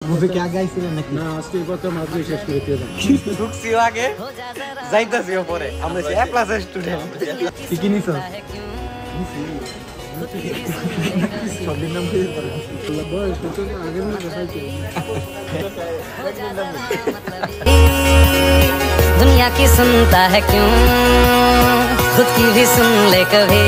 Movie কি আগে আইছিলেন নাকি? না, আজকে প্রথম আজকে শেষ করে দিলাম। ঢুকছিও আগে, যাইতাছিও পরে। আমরা যে এক ক্লাসের স্টুডেন্ট। কি কি নিছো? সবদিন নাম দিয়ে পারে। বয়স কত আগে না দেখাইছে। दुनिया की सुनता है क्यों, खुद की भी सुन ले कभी।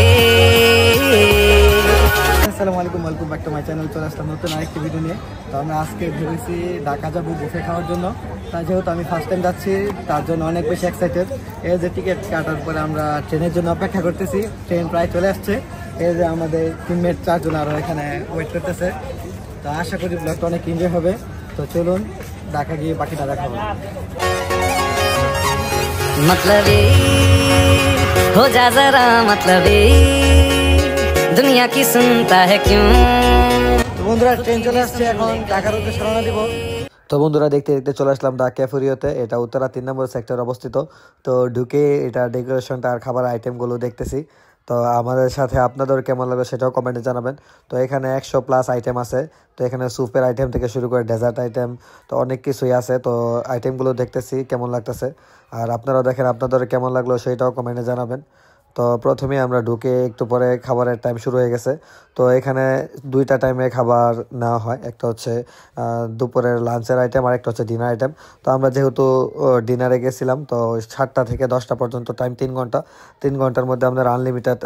আসসালামু আলাইকুম, welcome back to my channel. চলে আসলাম নতুন আরেকটি ভিডিও নিয়ে। তো আমরা আজকে ভেবেছি ঢাকা যাবো বুফে খাওয়ার জন্য। তাই যেহেতু আমি ফার্স্ট টাইম যাচ্ছি, তার জন্য অনেক বেশি এক্সাইটেড। এই যে টিকিট কাটার পরে আমরা ট্রেনের জন্য অপেক্ষা করতেছি। ট্রেন প্রায় চলে আসছে। এই যে আমাদের টিমমেট 4 জন আরও এখানে ওয়েট করতেছে। তো আশা করি ব্লগটা অনেক এনজয় হবে। তো চলুন ঢাকা গিয়ে বাকিটা দেখাবো। मतलबी हो जा जरा मतलबी, दुनिया की सुनता है क्यों। তো বন্ধুরা ট্রেন চলে আসছে, এখন ঢাকার উদ্দেশ্যে রওনা দিব। তো বন্ধুরা দেখতে দেখতে চলে আসলাম ঢাকা ক্যাফেরিয়াতে। এটা উত্তরা 3 নম্বর সেক্টর অবস্থিত। তো ঢুকে এটা ডেকোরেশনটা আর খাবার আইটেমগুলো দেখতেছি। তো আমাদের সাথে আপনাদের কেমন লাগলো সেটাও কমেন্টে জানাবেন। তো এখানে 100+ আইটেম আছে। তো এখানে স্যুপের আইটেম থেকে শুরু করে ডেজার্ট আইটেম, তো অনেক কিছুই আছে। তো আইটেমগুলো দেখতেছি কেমন লাগতেছে, আর আপনারাও দেখেন আপনাদের কেমন লাগলো সেটাও কমেন্টে জানাবেন। তো প্রথমে আমরা ঢুকে একটু পরে খাবারের টাইম শুরু হয়ে গেছে। তো এখানে 2টা টাইমে খাবার নেওয়া হয়, একটা হচ্ছে দুপুরের লাঞ্চের আইটেম আর একটা হচ্ছে ডিনার আইটেম। তো আমরা যেহেতু ডিনারে গেছিলাম, তো 7টা থেকে 10টা পর্যন্ত টাইম, 3 ঘন্টা। 3 ঘন্টার মধ্যে আপনারা আনলিমিটেড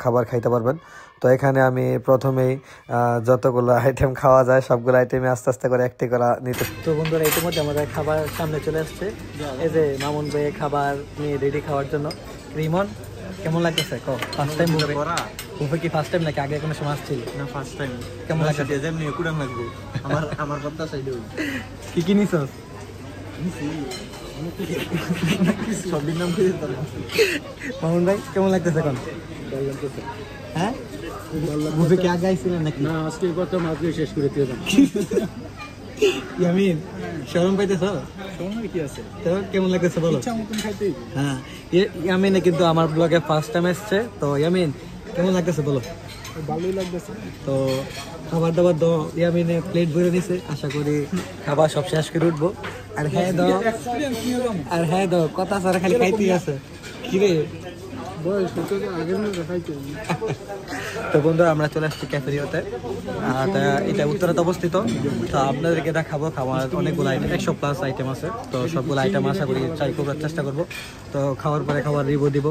খাবার খাইতে পারবেন। তো এখানে আমি প্রথমেই যতগুলো আইটেম খাওয়া যায় সবগুলো আইটেমে আস্তে আস্তে করে একটি করা নিতে। তো বন্ধুরা ইতিমধ্যে আমাদের খাবার সামনে চলে আসছে। এই যে মামুন ভাই খাবার নিয়ে রেডি খাওয়ার জন্য। রিমন কেমন লাগতেছে? ফার্স্ট টাইম বুফে কি ফার্স্ট টাইম নাকি আগে কোনো সময় আসছিল? না, ফার্স্ট টাইম। কেমন লাগছে? যেমনি কুড়ান লাগবে। আমার কথা সাইডে কি কি নিছস? সবদিন নাম দিয়ে পারে। মামুন ভাই কেমন লাগতেছে এখন? হ্যাঁ, বুফে কি আগে আইছিলেন নাকি? না, আজকে প্রথম আজকে শেষ করে দিলাম। ইয়ামিন শরম পাইতেছ? সময় কি আছে? তো কেমন লাগতেছে বলো? ইচ্ছা মতন খাইতেই। হ্যাঁ, ইয়ামিনে কিন্তু আমার ব্লগে ফার্স্ট টাইম এসছে। তো ইয়ামিন কেমন লাগতেছে বলো? ভালোই লাগতেছে। তো খাবার দাবার দাও, ইয়ামিনে প্লেট ভরে নিছে। আশা করি খাবার সব শেষ করে উঠবো। আর হ্যাঁ দাও, আর হ্যাঁ দাও, কথা সারা খালি খাইতেই আছে। কিরে বয়স কত আগে না দেখাইছে। তো বন্ধুরা আমরা চলে আসছি ক্যাফেরিয়াতে। এটা উত্তরাতে অবস্থিত। তো আপনাদেরকে দেখাবো খাবার অনেকগুলো আইটেম, 100+ আইটেম আছে। তো সবগুলো আইটেম আশা করি ট্রাই করার চেষ্টা করবো। তো খাওয়ার পরে খাবার রিভিউ দিব।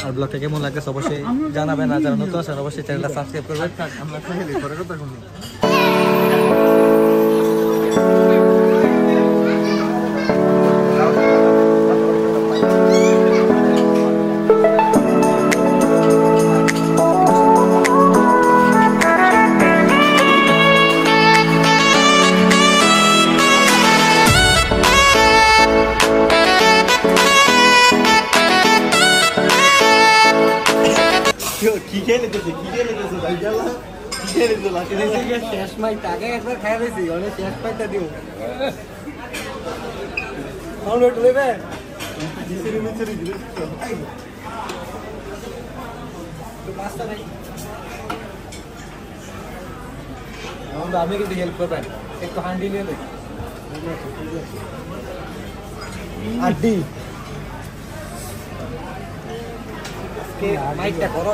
আর ব্লগটা কেমন লাগছে অবশ্যই জানাবেন। আর যারা নতুন আছেন অবশ্যই চ্যানেলটা সাবস্ক্রাইব করবেন। আমরা খাইলি পরে কথা শুনি। কি খেলে ভাই গেলা? কি খেলে তো লাকি দিছি শেষ মাই টাকা একবার খাই দিছি, অনেক শেষ পাইতা দিও। ডাউনলোড লইবে দিছিরি মিছিরি দিলে তো পাঁচটা নাই। আমি কিন্তু হেল্প করবেন, একটু হান্ডি নিয়ে দেখ। আড্ডি মাইকটা করো।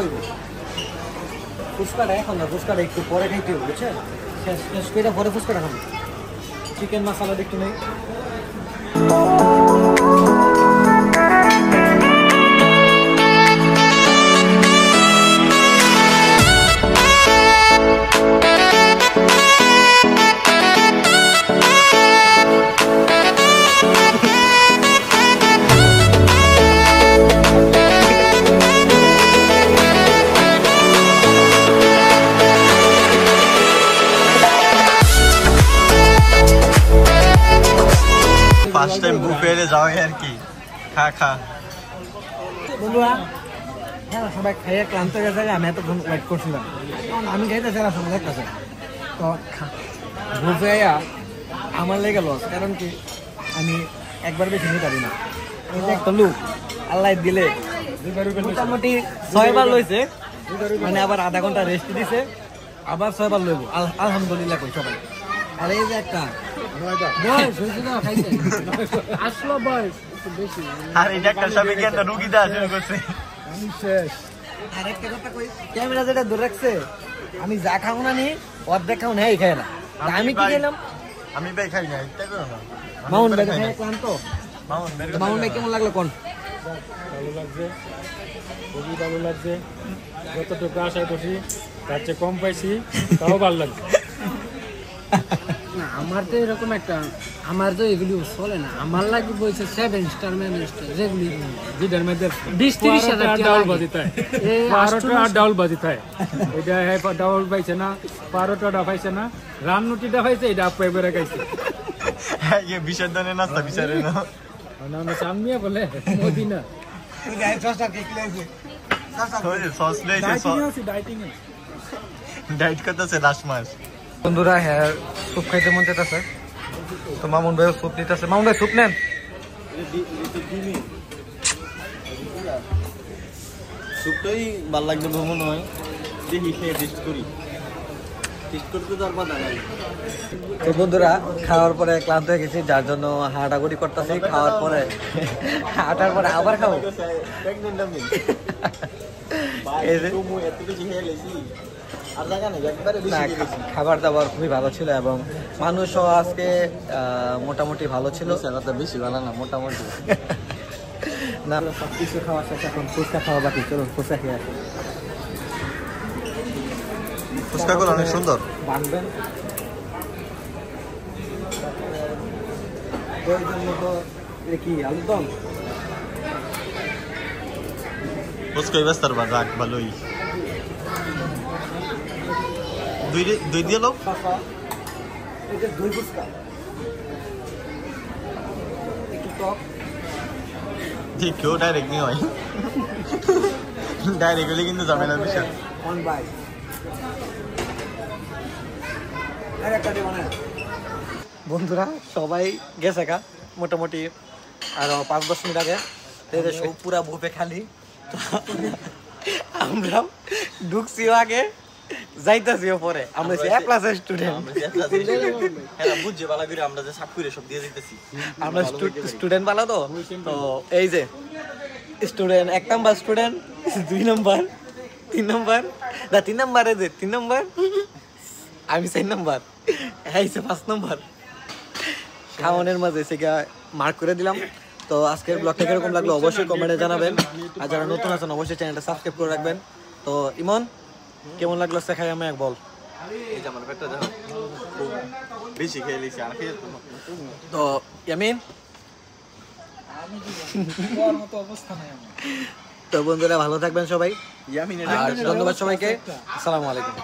ফুচকাটা এখন না, ফুচকাটা একটু পরে খাইতে হবে, বুঝছেন? শেষ করে পরে ফুচকাটা খাবো। চিকেন মশলা একটু নেই। ফার্স্ট টাইম বুফে যাওয়া আর কি। খা বন্ধুরা, হ্যাঁ সবাই খাইয়ে ক্লান্ত গেছে। আমি এতক্ষণ ওয়েট করছিলাম, কারণ আমি খাইতেছিলাম সময় দেখতেছে। তো বুফে আমার লেগে লস, কারণ কি আমি একবার বেশি নিতে পারি না। এই যে একটা লুক আল্লাহ দিলে মোটামুটি 6 বার লইছে, মানে আবার আধা ঘন্টা রেস্ট দিছে, আবার 6 বার লইব। আলহামদুলিল্লাহ কই সবাই। আর এই যে একটা বয়স হয়েছে না খাইছে আসলো বয়স একটু বেশি আর এটা একটা সবাই কেন রুগী দেওয়া শুরু করছে। আমি শেষ আরেকটা কথা কই, ক্যামেরা যেটা ধরে রাখছে, আমি যা খাও না নি অর্ধেক খাও নাই খাই না। তা আমি কি খেলাম? আমি ভাই খাই নাই, তাই করো না। মামুন ভাই খাই ক্লান্ত। মামুন বের মামুন ভাই কেমন লাগলো কোন? ভালো লাগছে, খুবই ভালো লাগছে। যতটুকু আশা করছি তার চেয়ে কম পাইছি, তাও ভালো লাগছে। না আমার তো এরকম একটা, আমার তো এগুলি চলে না। আমার লাগে বলছে 7 স্টার ম্যানেজার যেগুলি যেটার মধ্যে 20-30 হাজার টাকা ডাউল লাগে। বাজি তাই, এই 12টা ডাউল বাজি তাই। এটা ডাউল পাইছে না, 12টা পাইছে না, রান্নুটিটা পাইছে, এটা আপু এবারে খাইছে। ইয়ে বিশের দনে নাস্তা বিচারে না। না সামনে বলে মদিনা সস লইছে, ডাইটিং ডাইট করতেছে লাস্ট মাস। বন্ধুরা হ্যাঁ স্যুপ খাইতে মন চাইতেছে, তো মামুন ভাই স্যুপ নিতেছে। মামুন ভাই স্যুপ নেন। সুপটাই ভালো লাগবে মনে হয়, দেখি খেয়ে টেস্ট করি। টেস্ট করতে তো আর কথা নাই। তো বন্ধুরা খাওয়ার পরে ক্লান্ত হয়ে গেছি, যার জন্য হাঁটাগুড়ি করতেছি। খাওয়ার পরে হাঁটার পরে আবার খাবো। এই যে না, খাবার দাবার খুবই ভালো ছিল এবং মানুষও আজকে মোটামুটি ভালো ছিল। বেশি ভালো না, মোটামুটি। না সব কিছু খাওয়া শেষ, এখন ফুচকা খাওয়া বাকি। চলো ফুচকা খেয়ে আসি। ফুচকাগুলো অনেক সুন্দর। বাঁধবেন প্রয়োজন মতো। এটা কি আলুদম? ফুচকাই বেস্তার বা রাখ ভালোই। দুই দিয়ে লোক এটা দই ফুচকা, একটু টক। ঠিক কেউ ডাইরেক্ট নিয়ে হয়, ডাইরেক্ট হলে কিন্তু ঝামেলা বিষয়। ওয়ান বাই বন্ধুরা সবাই গেছে গা মোটামুটি আরো 5-10 মিনিট আগে। এদের সব পুরা বুফে খালি। তো আমরা ঢুকছিও আগে, যাইতাছিও পরে। আমরা এক ক্লাসের স্টুডেন্ট, বুঝছে ভালো করে আমরা যে সাপ করে সব দিয়ে দিতেছি। আমরা স্টুডেন্ট বালা। তো তো এই যে student 1 number, student 2 number, 3 number, না 3 নাম্বারে যে 3 নাম্বার, আমি 4 নাম্বার, এই যে 5 নাম্বার। খাওয়ানোর মাঝে সেটা মার্ক করে দিলাম। তো আজকের ব্লগটা কিরকম লাগলো অবশ্যই কমেন্টে জানাবেন, আর যারা নতুন আছেন অবশ্যই চ্যানেলটা সাবস্ক্রাইব করে রাখবেন। তো ইমন কেমন লাগলো শেখাই আমি এক বল। এই যে আমার পেটটা দেখো খুব বেশি খেয়ে লিছি, আর খেয়ে তো ইয়ামিন তো বন্ধুরা ভালো থাকবেন সবাই, ইয়ামিনের আর ধন্যবাদ সবাইকে। আসসালামু আলাইকুম।